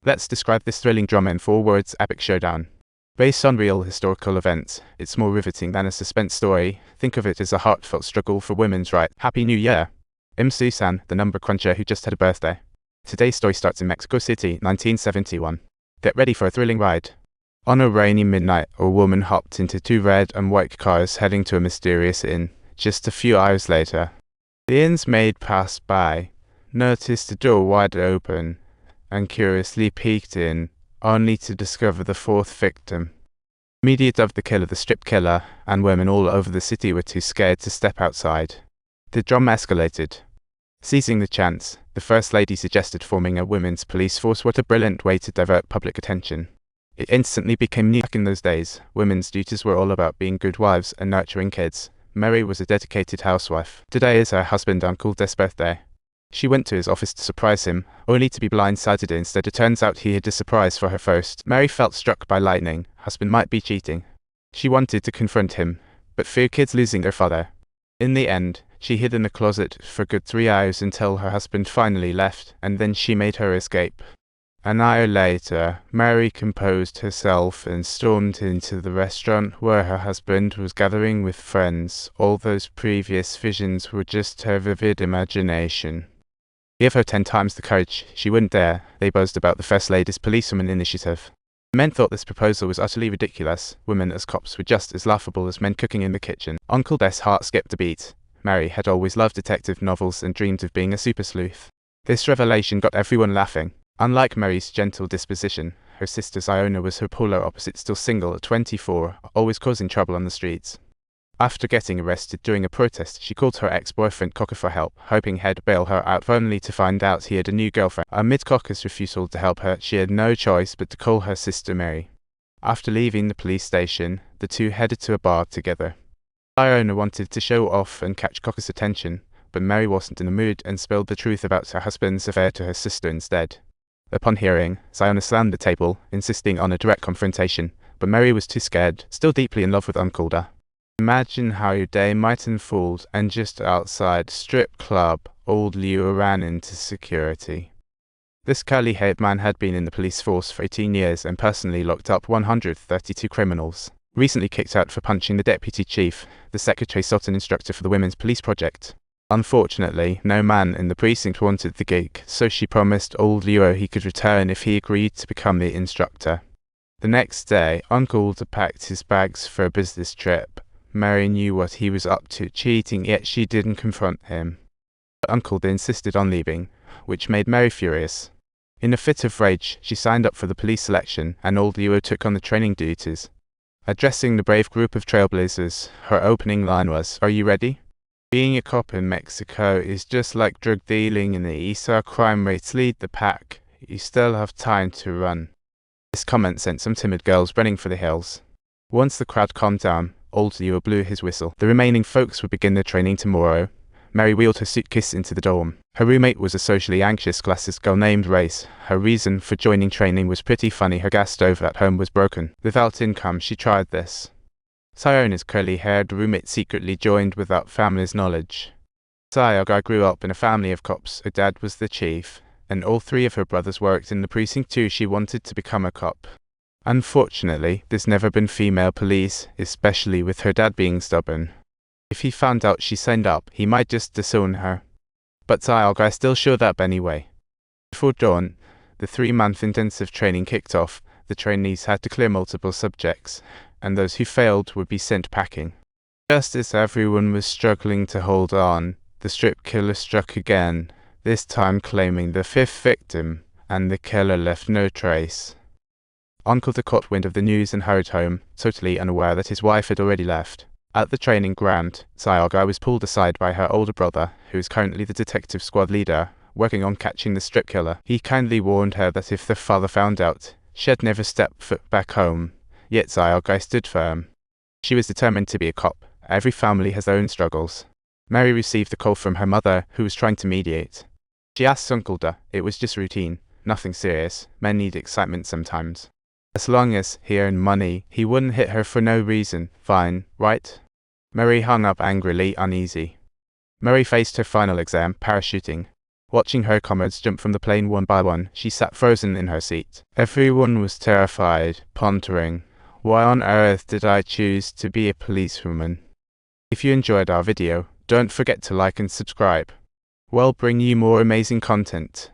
Let's describe this thrilling drama in 4 words: epic showdown. Based on real historical events, it's more riveting than a suspense story. Think of it as a heartfelt struggle for women's rights. Happy New Year! I'm Susan, the number cruncher who just had a birthday. Today's story starts in Mexico City, 1971. Get ready for a thrilling ride. On a rainy midnight, a woman hopped into 2 red and white cars heading to a mysterious inn. Just a few hours later, the inn's maid passed by, noticed the door wide open, and curiously peeked in, only to discover the 4th victim. Immediately of the killer, the strip killer, and women all over the city were too scared to step outside. The drama escalated. Seizing the chance, the First Lady suggested forming a women's police force. What a brilliant way to divert public attention. It instantly became new. Back in those days, women's duties were all about being good wives and nurturing kids. Mary was a dedicated housewife. Today is her husband Uncle Des' birthday. She went to his office to surprise him, only to be blindsided instead. It turns out he had a surprise for her first. Mary felt struck by lightning. Husband might be cheating. She wanted to confront him, but feared kids losing their father. In the end, she hid in the closet for a good 3 hours until her husband finally left, and then she made her escape. An hour later, Mary composed herself and stormed into the restaurant where her husband was gathering with friends. All those previous visions were just her vivid imagination. Give her 10 times the courage, she wouldn't dare. They buzzed about the First Lady's policewoman initiative. Men thought this proposal was utterly ridiculous. Women as cops were just as laughable as men cooking in the kitchen. Uncle Des' heart skipped a beat. Mary had always loved detective novels and dreamed of being a super sleuth. This revelation got everyone laughing. Unlike Mary's gentle disposition, her sister Ziona was her polar opposite, still single at 24, always causing trouble on the streets. After getting arrested during a protest, she called her ex-boyfriend Cocker for help, hoping he'd bail her out, only to find out he had a new girlfriend. Amid Cocker's refusal to help her, she had no choice but to call her sister Mary. After leaving the police station, the two headed to a bar together. Ziona wanted to show off and catch Cocker's attention, but Mary wasn't in the mood and spilled the truth about her husband's affair to her sister instead. Upon hearing, Ziona slammed the table, insisting on a direct confrontation, but Mary was too scared, still deeply in love with Uncle Des. Imagine how your day might unfold, and just outside strip club, old Leo ran into security. This curly-haired man had been in the police force for 18 years and personally locked up 132 criminals. Recently kicked out for punching the deputy chief, the secretary sought an instructor for the Women's Police Project. Unfortunately, no man in the precinct wanted the gig, so she promised old Leo he could return if he agreed to become the instructor. The next day, Uncle Des packed his bags for a business trip. Mary knew what he was up to, cheating, yet she didn't confront him. But Uncle Des insisted on leaving, which made Mary furious. In a fit of rage, she signed up for the police selection, and old Leo took on the training duties. Addressing the brave group of trailblazers, her opening line was, "Are you ready? Being a cop in Mexico is just like drug dealing in the East. Our crime rates lead the pack. You still have time to run." This comment sent some timid girls running for the hills. Once the crowd calmed down, old Leo blew his whistle. The remaining folks would begin their training tomorrow. Mary wheeled her suitcase into the dorm. Her roommate was a socially anxious glasses girl named Race. Her reason for joining training was pretty funny. Her gas stove at home was broken. Without income, she tried this. Ziona's curly-haired roommate secretly joined without family's knowledge. Ziona grew up in a family of cops. Her dad was the chief, and all 3 of her brothers worked in the precinct too. She wanted to become a cop. Unfortunately, there's never been female police, especially with her dad being stubborn. If he found out she signed up, he might just disown her. But Ziona still showed up anyway. Before dawn, the 3-month intensive training kicked off. The trainees had to clear multiple subjects, and those who failed would be sent packing. Just as everyone was struggling to hold on, the strip killer struck again, this time claiming the 5th victim, and the killer left no trace. Uncle Des caught wind of the news and hurried home, totally unaware that his wife had already left. At the training ground, Ziona was pulled aside by her older brother, who is currently the detective squad leader, working on catching the strip killer. He kindly warned her that if the father found out, she'd never step foot back home. Yet Ziona stood firm. She was determined to be a cop. Every family has their own struggles. Mary received a call from her mother, who was trying to mediate. She asked Uncle Des. It was just routine, nothing serious. Men need excitement sometimes. As long as he earned money, he wouldn't hit her for no reason. Fine, right? Mary hung up angrily, uneasy. Mary faced her final exam, parachuting. Watching her comrades jump from the plane one by one, she sat frozen in her seat. Everyone was terrified, pondering, why on earth did I choose to be a policewoman? If you enjoyed our video, don't forget to like and subscribe. We'll bring you more amazing content.